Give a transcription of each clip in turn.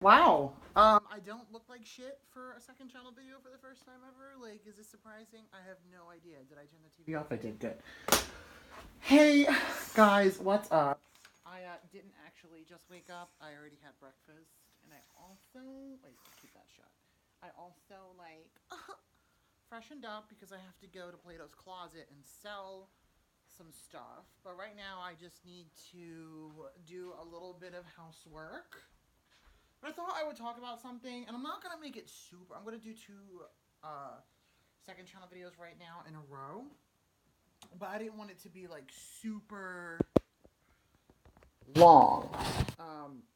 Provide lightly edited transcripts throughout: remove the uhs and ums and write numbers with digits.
Wow. I don't look like shit for a second channel video for the first time ever. Like, is this surprising? I have no idea. Did I turn the TV off? I did. Good. Hey, guys, what's up? I didn't actually just wake up. I already had breakfast, and I also wait. Keep that shut. I also freshened up because I have to go to Plato's Closet and sell some stuff. But right now, I just need to do a little bit of housework. But I thought I would talk about something, and I'm not gonna make it super. I'm gonna do two second channel videos right now in a row, but I didn't want it to be like super long.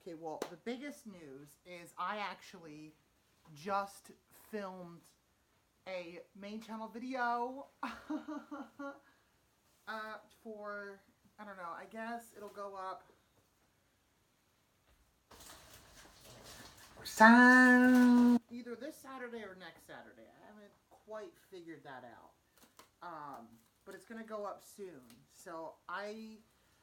Okay, well, the biggest news is I actually just filmed a main channel video for, I don't know, I guess it'll go up either this Saturday or next Saturday. I haven't quite figured that out. But it's gonna go up soon. So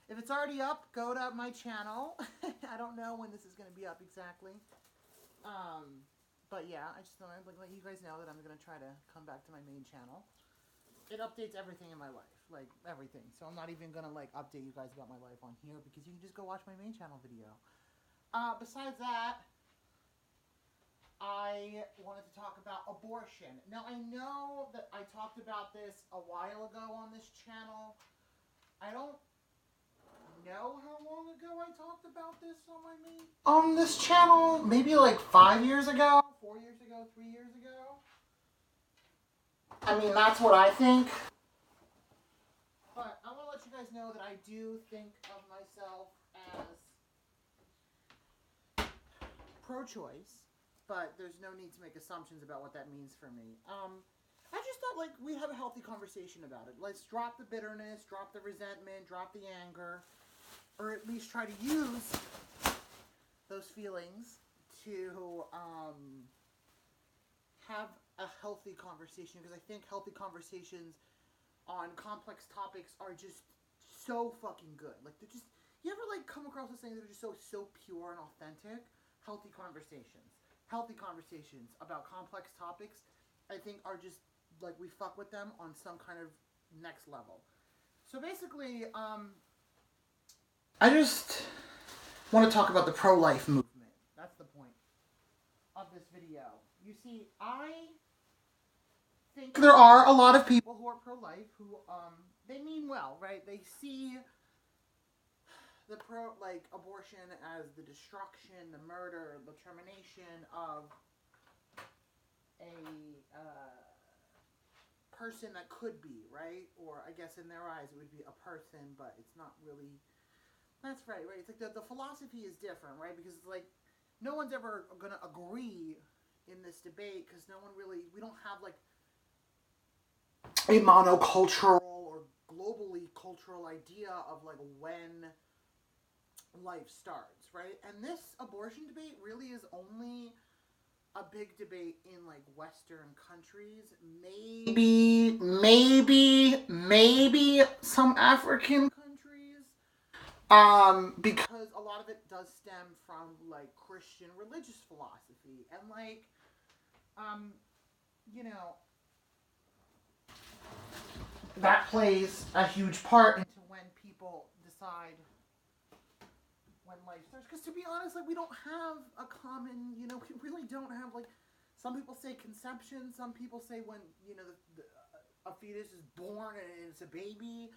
if it's already up, go to my channel. I don't know when this is gonna be up exactly. But yeah, I just thought I'd let you guys know that I'm gonna try to come back to my main channel. It updates everything in my life, like everything. So I'm not even gonna update you guys about my life on here because you can just go watch my main channel video. Besides that, I wanted to talk about abortion. Now, I know that I talked about this a while ago on this channel. I don't know how long ago I talked about this on this channel. Maybe like 5 years ago, 4 years ago, 3 years ago. I mean, that's what I think. But I want to let you guys know that I do think of myself as pro-choice. But there's no need to make assumptions about what that means for me. I just thought we have a healthy conversation about it. Let's drop the bitterness, drop the resentment, drop the anger, or at least try to use those feelings to have a healthy conversation. Because I think healthy conversations on complex topics are just so fucking good. Like they're just, you ever come across those things that are just so pure and authentic? Healthy conversations about complex topics, I think are just we fuck with them on some kind of next level. So basically, I just want to talk about the pro-life movement. That's the point of this video. You see, I think there are a lot of people who are pro-life who, they mean well, right? They see the abortion as the destruction, the murder, the termination of a person that could be, right? Or I guess in their eyes it would be a person, but it's not really. That's right? It's like the philosophy is different, right? Because it's no one's ever gonna agree in this debate because no one really. We don't have a monocultural or globally cultural idea of when life starts, right? And this abortion debate really is only a big debate in Western countries, maybe some African countries, because a lot of it does stem from Christian religious philosophy and that plays a huge part into when people decide when life starts. Because to be honest, we don't have a common, we really don't have some people say conception, some people say when a fetus is born and it's a baby,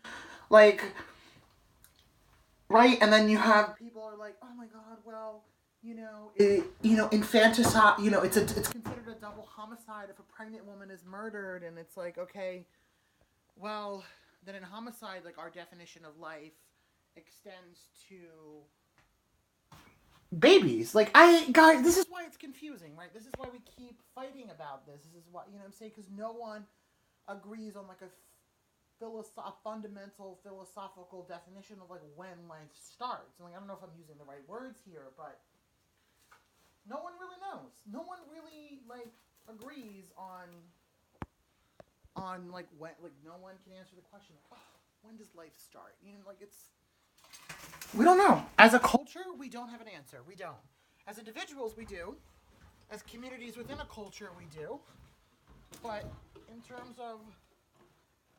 right? And then you have people are oh my god, well, infanticide, it's considered a double homicide if a pregnant woman is murdered, and it's okay, well, then in homicide, our definition of life extends to babies. Guys, this is why it's confusing, right? This is why we keep fighting about this. This is why, I'm saying, because no one agrees on a fundamental philosophical definition of when life starts. And I don't know if I'm using the right words here, but no one really knows. No one really agrees on when, no one can answer the question when does life start? It's we don't know. As a culture, we don't have an answer. We don't. As individuals, we do. As communities within a culture, we do. But in terms of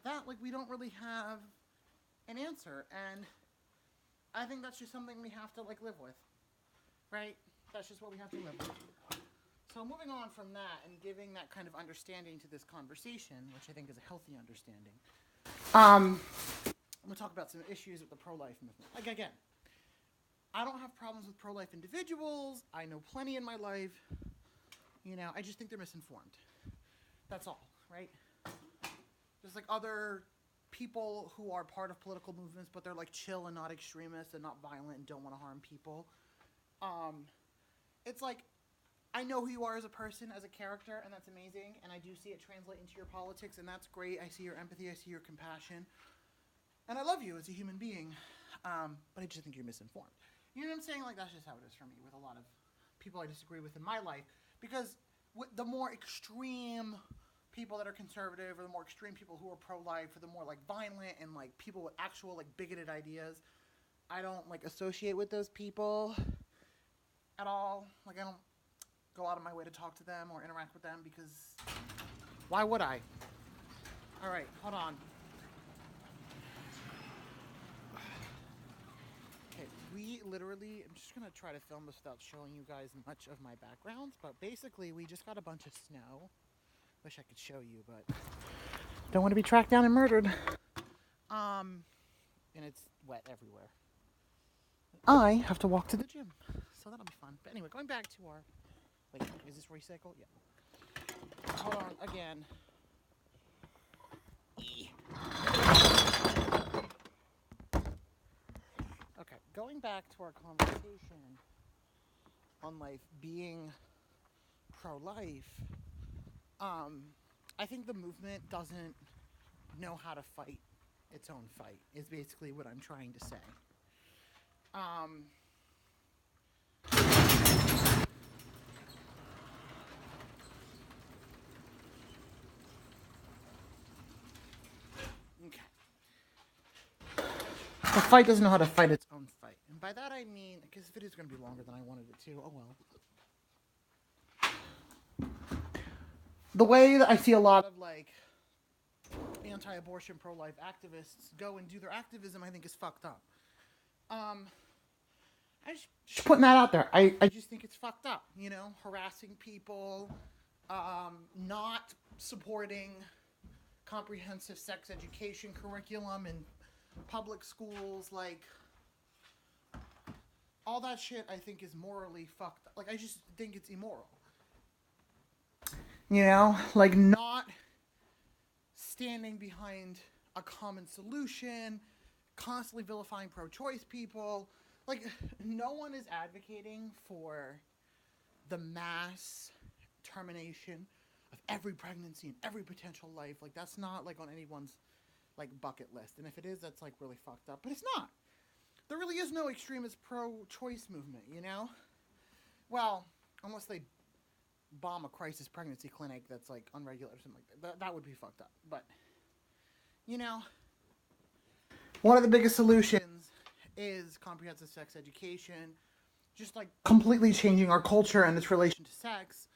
that, like, we don't really have an answer. And I think that's just something we have to, like, live with. Right? That's just what we have to live with. So moving on from that and giving that kind of understanding to this conversation, which I think is a healthy understanding, I'm going to talk about some issues with the pro-life movement. Like, again, I don't have problems with pro-life individuals. I know plenty in my life. You know, I just think they're misinformed. That's all, right? Just like other people who are part of political movements, but they're like chill and not extremists and not violent and don't want to harm people. It's like, I know who you are as a person, as a character, and that's amazing, and I do see it translate into your politics, and that's great. I see your empathy, I see your compassion, and I love you as a human being, but I just think you're misinformed. You know what I'm saying? Like, that's just how it is for me with a lot of people I disagree with in my life, because the more extreme people that are conservative, or the more extreme people who are pro-life, or the more, like, violent and, like, people with actual, like, bigoted ideas, I don't, like, associate with those people at all. Like, I don't go out of my way to talk to them or interact with them, because why would I? All right, hold on. Okay, we literally, I'm just gonna try to film this without showing you guys much of my backgrounds, but basically we just got a bunch of snow. Wish I could show you, but don't want to be tracked down and murdered. And it's wet everywhere. I have to walk to the gym, so that'll be fun. But anyway, going back to our, wait, is this recycle? Yeah. Hold on, again. Okay, going back to our conversation on life being pro-life, I think the movement doesn't know how to fight its own fight, is basically what I'm trying to say. Okay. The fight doesn't know how to fight its own fight. And by that I mean, because this video is going to be longer than I wanted it to, oh well. The way that I see a lot of, like, anti-abortion, pro-life activists go and do their activism, I think is fucked up. I just putting that out there. I just think it's fucked up, you know, harassing people, not supporting comprehensive sex education curriculum in public schools, like, all that shit I think is morally fucked up. Like, I just think it's immoral. You know, like, not standing behind a common solution, constantly vilifying pro-choice people. Like, no one is advocating for the mass termination of every pregnancy and every potential life. Like, that's not, like, on anyone's, like, bucket list. And if it is, that's, like, really fucked up. But it's not. There really is no extremist pro-choice movement, you know? Well, unless they bomb a crisis pregnancy clinic that's, like, unregulated or something like that. That would be fucked up. But, you know, one of the biggest solutions is comprehensive sex education. Just, like, completely changing our culture and its relation to sex.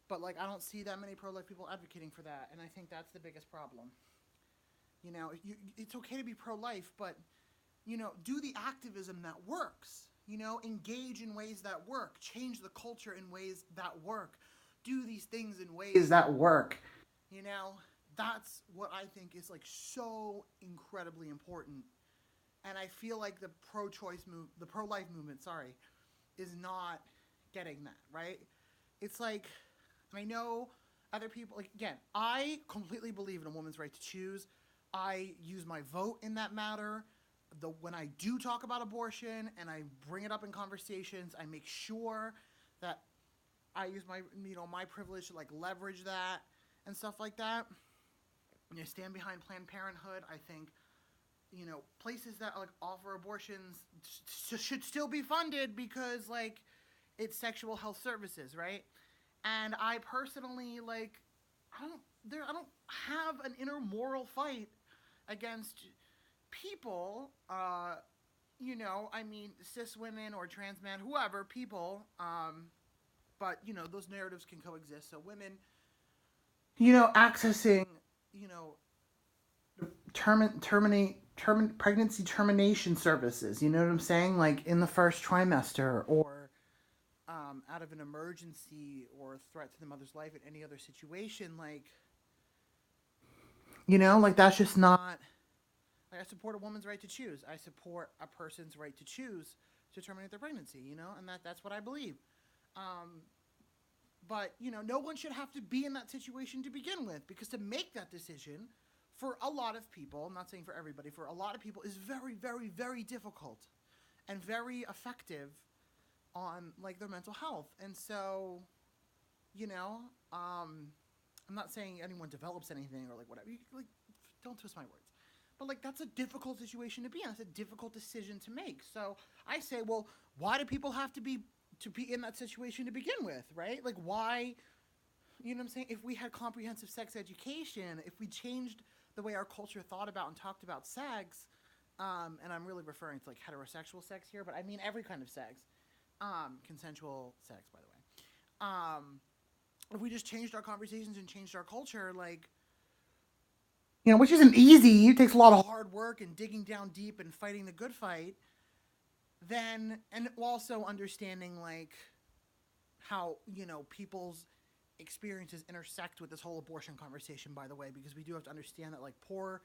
But, like, I don't see that many pro-life people advocating for that. And I think that's the biggest problem. You know, it's okay to be pro-life, but, you know, do the activism that works. You know, engage in ways that work. Change the culture in ways that work. Do these things in ways that work. You know, that's what I think is, like, so incredibly important. And I feel like the pro-life movement, is not getting that, right? It's like, I know other people, like, again, I completely believe in a woman's right to choose. I use my vote in that matter. When I do talk about abortion and I bring it up in conversations, I make sure that I use my, you know, my privilege to, like, leverage that and stuff like that. When you stand behind Planned Parenthood, I think, you know, places that, like, offer abortions should still be funded because, like, it's sexual health services, right? And I personally, like, I don't have an inner moral fight against people, you know, I mean, cis women or trans men, whoever, people, but, you know, those narratives can coexist. So women, you know, accessing, you know, pregnancy termination services, you know what I'm saying? Like in the first trimester or out of an emergency or threat to the mother's life in any other situation, like, you know, like that's just not, like I support a woman's right to choose. I support a person's right to choose to terminate their pregnancy, you know, and that's what I believe. Um, but, you know, no one should have to be in that situation to begin with, because to make that decision for a lot of people, I'm not saying for everybody, for a lot of people is very, very, very difficult and very effective on like their mental health. And so, you know, I'm not saying anyone develops anything or like whatever. You, like, don't twist my words. But like that's a difficult situation to be in. It's a difficult decision to make. So I say, well, why do people have to be in that situation to begin with, right? Like why, you know what I'm saying? If we had comprehensive sex education, if we changed the way our culture thought about and talked about sex, and I'm really referring to like heterosexual sex here, but I mean every kind of sex, consensual sex, by the way. If we just changed our conversations and changed our culture, like, you know, which isn't easy, it takes a lot of hard work and digging down deep and fighting the good fight, then, and also understanding like how, you know, people's experiences intersect with this whole abortion conversation, by the way, because we do have to understand that like poor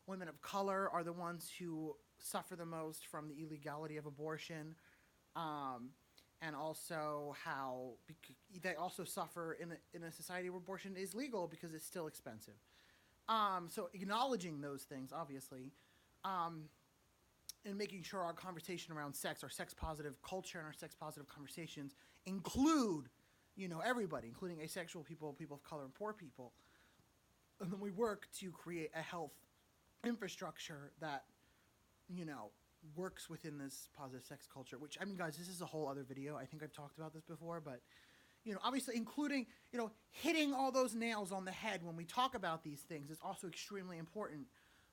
women of color are the ones who suffer the most from the illegality of abortion, and also how they also suffer in a society where abortion is legal because it's still expensive. So acknowledging those things, obviously, and making sure our conversation around sex, our sex positive culture and our sex positive conversations include, you know, everybody, including asexual people, people of color, and poor people. And then we work to create a health infrastructure that, you know, works within this positive sex culture, which, I mean, guys, this is a whole other video. I think I've talked about this before, but, you know, obviously including, you know, hitting all those nails on the head when we talk about these things is also extremely important.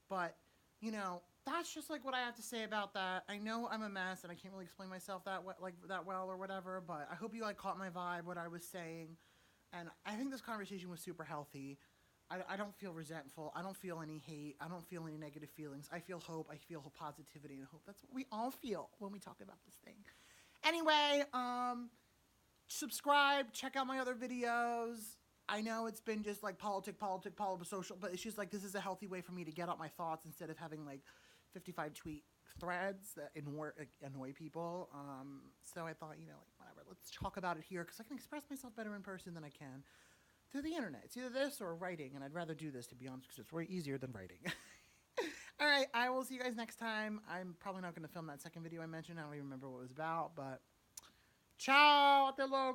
But, you know, that's just like what I have to say about that. I know I'm a mess and I can't really explain myself that well or whatever, but I hope you like caught my vibe, what I was saying. And I think this conversation was super healthy. I don't feel resentful. I don't feel any hate. I don't feel any negative feelings. I feel hope. I feel positivity and hope. That's what we all feel when we talk about this thing. Anyway, subscribe, check out my other videos. I know it's been just like social, but it's just like this is a healthy way for me to get out my thoughts instead of having like 55 tweet threads that annoy people. So I thought, you know, like whatever, let's talk about it here because I can express myself better in person than I can through the internet. It's either this or writing, and I'd rather do this, to be honest, because it's way easier than writing. All right, I will see you guys next time. I'm probably not going to film that second video I mentioned. I don't even remember what it was about, but ciao, hasta luego.